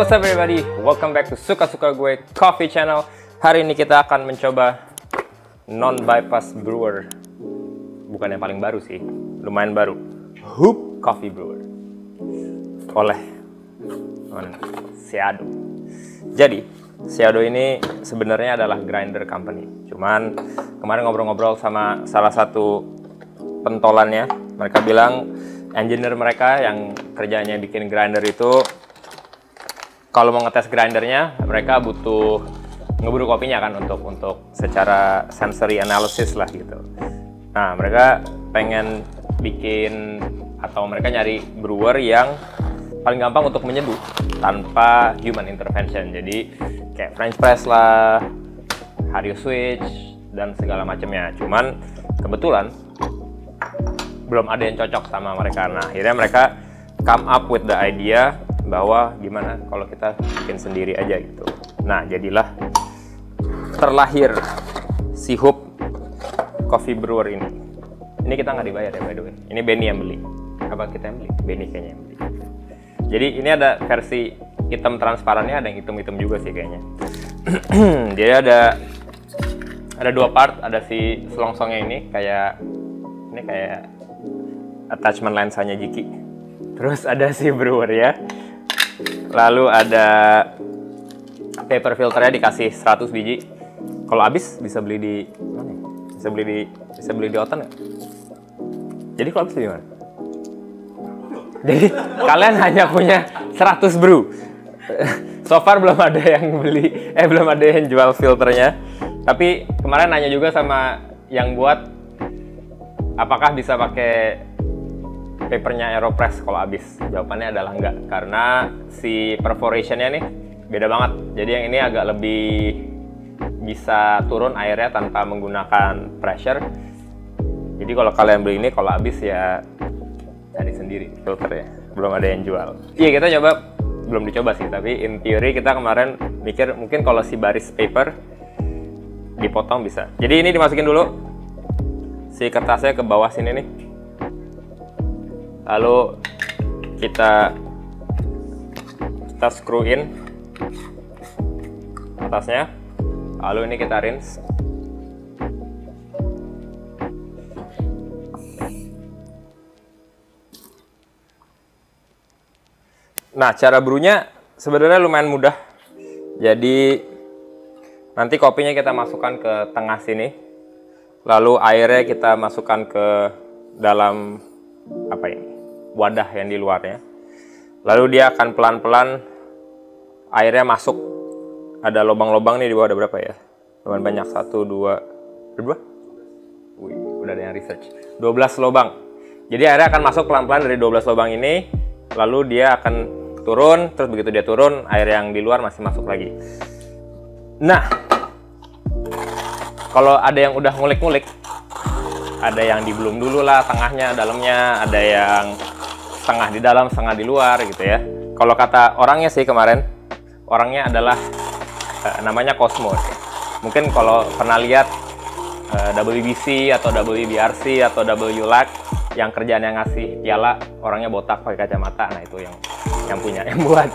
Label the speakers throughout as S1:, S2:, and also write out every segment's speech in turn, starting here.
S1: What's up everybody? Welcome back to Suka-Suka Gue Coffee Channel. Hari ini kita akan mencoba non-bypass brewer. Bukan yang paling baru sih, lumayan baru. Hoop Coffee Brewer oleh Seado. Jadi Seado ini sebenarnya adalah grinder company. Cuman kemarin ngobrol-ngobrol sama salah satu pentolannya, mereka bilang engineer mereka yang kerjanya bikin grinder itu, kalau mau ngetes grindernya, mereka butuh ngeburu kopinya kan untuk secara sensory analysis lah gitu. Nah, mereka pengen bikin atau mereka nyari brewer yang paling gampang untuk menyeduh tanpa human intervention. Jadi kayak French press lah, Hario switch dan segala macamnya. Cuman kebetulan belum ada yang cocok sama mereka. Nah, akhirnya mereka come up with the idea bahwa gimana kalau kita bikin sendiri aja gitu. Nah, jadilah terlahir si Hoop Coffee Brewer ini. Ini kita nggak dibayar ya, by the way. Ini Benny yang beli. Apa kita yang beli? Benny kayaknya yang beli. Jadi ini ada versi hitam transparannya, ada yang hitam-hitam juga sih kayaknya. Jadi ada dua part, ada si selongsongnya ini kayak attachment lensanya Jiki. Terus ada si brewer ya. Lalu ada paper filternya dikasih 100 biji. Kalau habis bisa beli di mana? Bisa beli di Otan nggak? Jadi kalau habis di mana? Jadi kalian hanya punya 100 brew. So far belum ada yang beli, belum ada yang jual filternya. Tapi kemarin nanya juga sama yang buat, apakah bisa pakai papernya Aeropress kalau habis? Jawabannya adalah enggak, karena si perforationnya nih beda banget. Jadi yang ini agak lebih bisa turun airnya tanpa menggunakan pressure. Jadi kalau kalian beli ini, kalau habis ya cari sendiri filternya. Belum ada yang jual. Iya, kita coba, belum dicoba sih, tapi in theory kita kemarin mikir mungkin kalau si baris paper dipotong bisa. Jadi ini dimasukin dulu si kertasnya ke bawah sini nih. Lalu kita screw in atasnya. Lalu ini kita rinse. Nah, cara brewnya sebenarnya lumayan mudah. Jadi nanti kopinya kita masukkan ke tengah sini. Lalu airnya kita masukkan ke dalam wadah yang di luarnya. Lalu dia akan pelan-pelan airnya masuk. Ada lubang-lubang nih di bawah, ada berapa ya? Lumayan banyak, 1, 2, berapa? Wih, udah ada yang research. 12 lubang. Jadi airnya akan masuk pelan-pelan dari 12 lubang ini. Lalu dia akan turun, terus begitu dia turun, air yang di luar masih masuk lagi. Nah, kalau ada yang udah ngulik-ngulik, ada yang di belum dulu lah, tengahnya, dalamnya, ada yang setengah di dalam, setengah di luar gitu ya. Kalau kata orangnya sih kemarin, orangnya adalah namanya Cosmo. Mungkin kalau pernah lihat WBC atau WBRC atau WLAC yang kerjaan yang ngasih piala, orangnya botak pakai kacamata. Nah, itu yang punya, yang buat.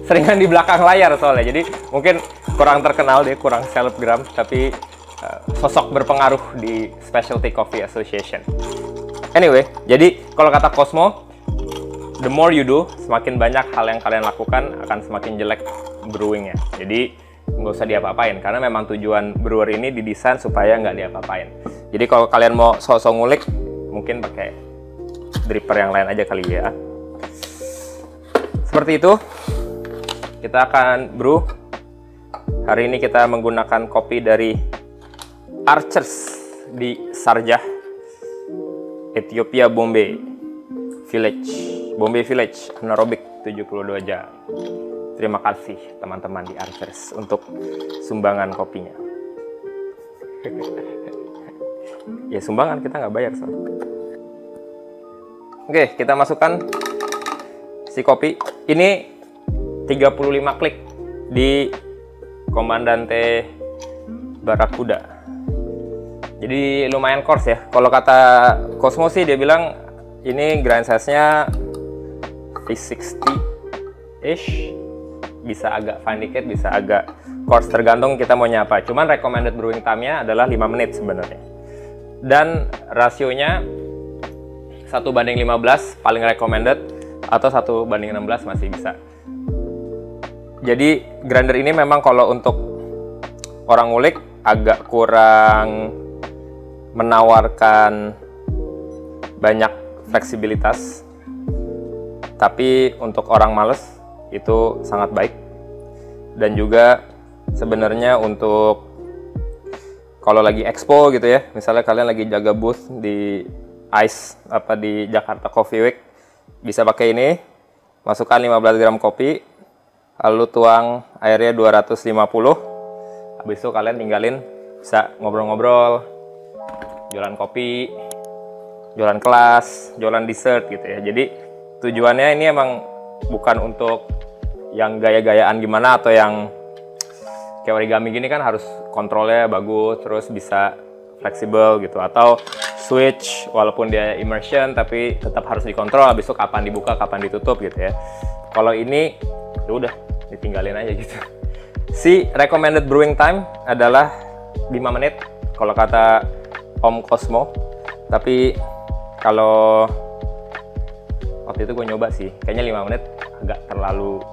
S1: Seringan di belakang layar soalnya, jadi mungkin kurang terkenal, dia kurang selebgram, tapi sosok berpengaruh di Specialty Coffee Association. Anyway, jadi kalau kata Cosmo, the more you do, semakin banyak hal yang kalian lakukan akan semakin jelek brewingnya. Jadi nggak usah diapa-apain, karena memang tujuan brewer ini didesain supaya nggak diapa-apain. Jadi kalau kalian mau sok-sok ngulik, mungkin pakai dripper yang lain aja kali ya. Seperti itu, kita akan brew. Hari ini kita menggunakan kopi dari Archers di Sharjah, Ethiopia, Bombay Village, anaerobik 72 jam. Terima kasih teman-teman di Archers untuk sumbangan kopinya. Ya sumbangan, kita nggak bayar soalnya. Oke, kita masukkan si kopi. Ini 35 klik di Comandante Barracuda. Jadi lumayan coarse ya. Kalau kata Cosmo sih dia bilang ini grind size-nya V60 ish, bisa agak fine dikit, bisa agak coarse, tergantung kita mau nyapa. Cuman recommended brewing time-nya adalah 5 menit sebenarnya. Dan rasionya 1:15 paling recommended, atau 1:16 masih bisa. Jadi grinder ini memang kalau untuk orang ngulik agak kurang menawarkan banyak fleksibilitas, tapi untuk orang males itu sangat baik. Dan juga sebenarnya untuk kalau lagi expo gitu ya, misalnya kalian lagi jaga booth di ICE di Jakarta Coffee Week, bisa pakai ini, masukkan 15 gram kopi, lalu tuang airnya 250, habis itu kalian tinggalin, bisa ngobrol-ngobrol, jualan kopi, jualan kelas, jualan dessert gitu ya. Jadi tujuannya ini emang bukan untuk yang gaya-gayaan gimana, atau yang kayak origami gini kan harus kontrolnya bagus, terus bisa fleksibel gitu, atau switch walaupun dia immersion tapi tetap harus dikontrol, habis itu kapan dibuka, kapan ditutup gitu ya. Kalau ini ya udah ditinggalin aja gitu. Si recommended brewing time adalah 5 menit kalau kata Om Cosmo, tapi kalau waktu itu gue nyoba sih, kayaknya 5 menit agak terlalu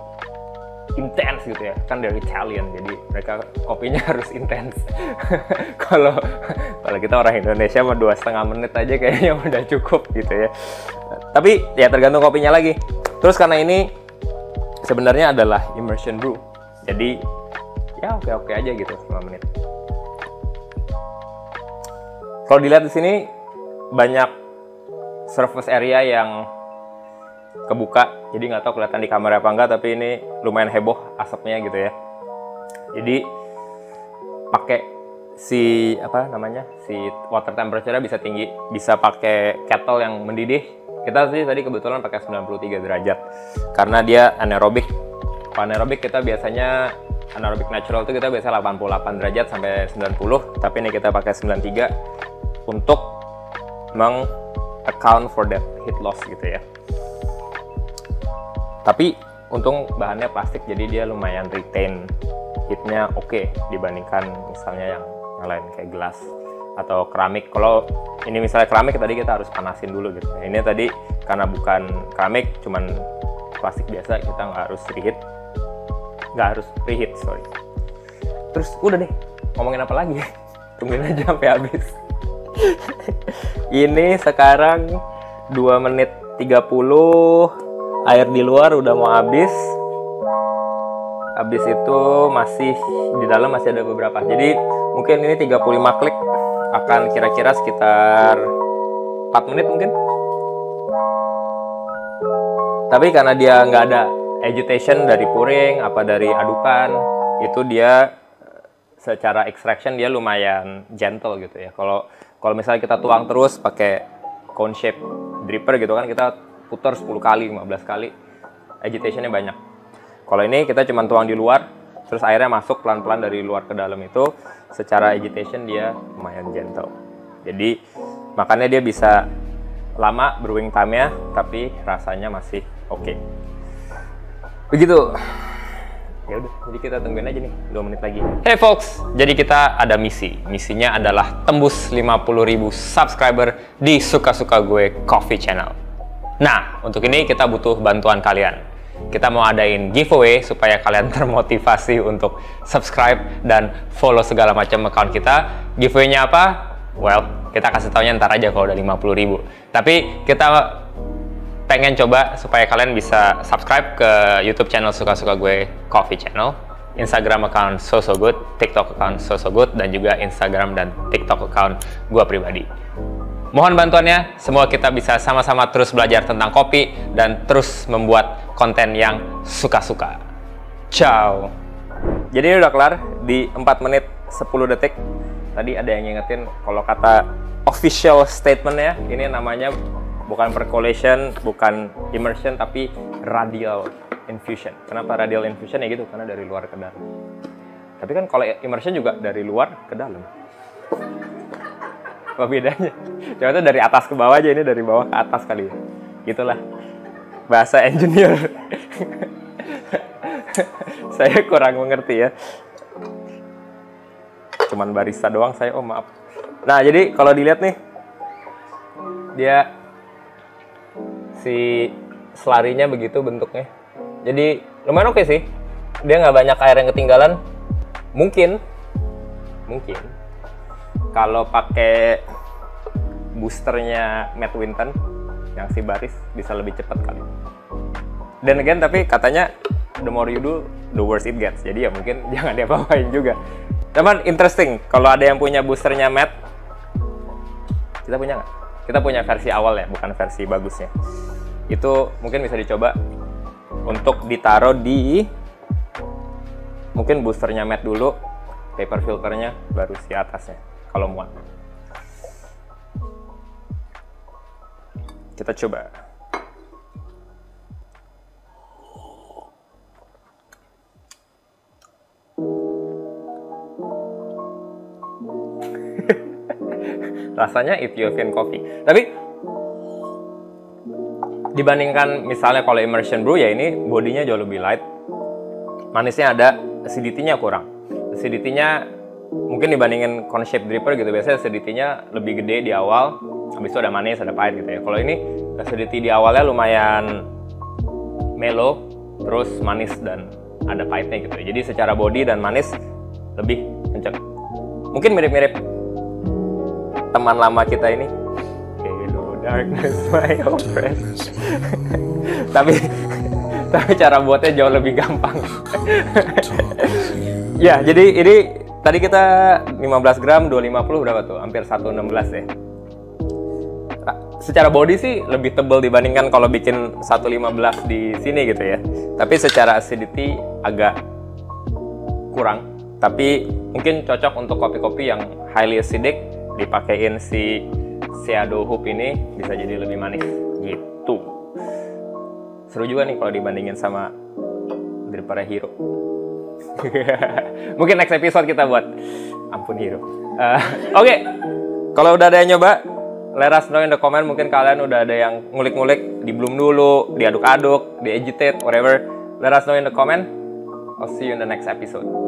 S1: intens gitu ya, kan dari Italian jadi mereka kopinya harus intens. Kalau kita orang Indonesia mah 2,5 menit aja kayaknya udah cukup gitu ya. Tapi ya tergantung kopinya lagi. Terus karena ini sebenarnya adalah immersion brew, jadi ya oke aja gitu 5 menit. Kalau dilihat di sini banyak surface area yang kebuka, jadi nggak tahu kelihatan di kamera apa enggak, tapi ini lumayan heboh asapnya gitu ya. Jadi pakai si water temperature-nya bisa tinggi, bisa pakai kettle yang mendidih. Kita sih tadi kebetulan pakai 93 derajat karena dia anaerobik. Kalau anaerobik kita biasanya anaerobik natural itu kita biasa 88 derajat sampai 90, tapi ini kita pakai 93 untuk account for that heat loss gitu ya. Tapi untung bahannya plastik, jadi dia lumayan retain heatnya oke dibandingkan misalnya yang lain kayak gelas atau keramik. Kalau ini misalnya keramik tadi kita harus panasin dulu gitu. Ini tadi karena bukan keramik, cuman plastik biasa, kita nggak harus preheat, sorry. Terus udah deh, ngomongin apa lagi? Tungguin aja sampai habis. Ini sekarang 2 menit 30. Air di luar udah mau habis. Habis itu masih di dalam masih ada beberapa. Jadi mungkin ini 35 klik akan kira-kira sekitar 4 menit mungkin. Tapi karena dia nggak ada agitation dari pouring apa dari adukan, itu dia secara extraction dia lumayan gentle gitu ya. Kalau misalnya kita tuang terus pakai cone shape dripper gitu kan, kita putar 10 kali, 15 kali, agitationnya banyak. Kalau ini kita cuma tuang di luar, terus airnya masuk pelan-pelan dari luar ke dalam, itu secara agitation dia lumayan gentle. Jadi makanya dia bisa lama brewing time-nya, tapi rasanya masih oke. Begitu. Ya udah, jadi kita tungguin aja nih 2 menit lagi. Hey folks, jadi kita ada misi. Misinya adalah tembus 50.000 subscriber di Suka-Suka Gue Coffee Channel. Nah, untuk ini kita butuh bantuan kalian. Kita mau adain giveaway supaya kalian termotivasi untuk subscribe dan follow segala macam account kita. Giveaway-nya apa? Well, kita kasih taunya ntar aja kalau udah 50.000. Tapi kita pengen coba supaya kalian bisa subscribe ke YouTube channel Suka-Suka Gue Coffee Channel, Instagram account So-So-Good, TikTok account So-So-Good, dan juga Instagram dan TikTok account gue pribadi. Mohon bantuannya, semoga kita bisa sama-sama terus belajar tentang kopi dan terus membuat konten yang suka-suka. Ciao! Jadi ini udah kelar di 4 menit 10 detik. Tadi ada yang ngingetin kalau kata official statement-nya, ini namanya bukan percolation, bukan immersion, tapi radial infusion. Kenapa radial infusion? Ya gitu, karena dari luar ke dalam. Tapi kan kalau immersion juga dari luar ke dalam. Apa bedanya? Coba itu dari atas ke bawah aja, ini dari bawah ke atas kali ya. Gitulah bahasa engineer. Saya kurang mengerti ya. Cuman barista doang saya, oh maaf. Nah, jadi kalau dilihat nih, dia si selarinya begitu bentuknya. Jadi lumayan oke sih. Dia nggak banyak air yang ketinggalan. Mungkin kalau pakai boosternya Matt Winton yang si baris bisa lebih cepat kali. Dan again, tapi katanya the more you do, the worse it gets. Jadi ya mungkin jangan diapa-apain juga. Cuman interesting, kalau ada yang punya boosternya Matt, kita punya nggak? Kita punya versi awal ya, bukan versi bagusnya. Itu mungkin bisa dicoba untuk ditaruh di, mungkin boosternya Matt dulu, paper filternya baru si atasnya, kalau muat. Kita coba. Rasanya Ethiopian coffee. Tapi dibandingkan misalnya kalau immersion brew ya, ini bodinya jauh lebih light. Manisnya ada, acidity-nya kurang. Acidity-nya mungkin dibandingin cone shape dripper gitu, biasanya acidity-nya lebih gede di awal, habis itu ada manis, ada pahit gitu ya. Kalau ini acidity di awalnya lumayan mellow, terus manis dan ada pahitnya gitu ya. Jadi secara body dan manis lebih kenceng. Mungkin mirip-mirip teman lama kita ini, Hello Darkness My Old Friend. tapi cara buatnya jauh lebih gampang. Ya, jadi ini tadi kita 15 gram 250 berapa tuh? Hampir 116 ya. Secara body sih lebih tebal dibandingkan kalau bikin 115 di sini gitu ya. Tapi secara acidity agak kurang. Tapi mungkin cocok untuk kopi-kopi yang highly acidic, dipakein si Shadow Hoop ini bisa jadi lebih manis gitu. Seru juga nih kalau dibandingin sama daripada Hero. Mungkin next episode kita buat ampun Hero. Oke. Kalau udah ada yang nyoba, let us know in the comment. Mungkin kalian udah ada yang ngulik-ngulik, di bloom dulu, diaduk-aduk, di agitate, whatever. Let us know in the comment. I'll see you in the next episode.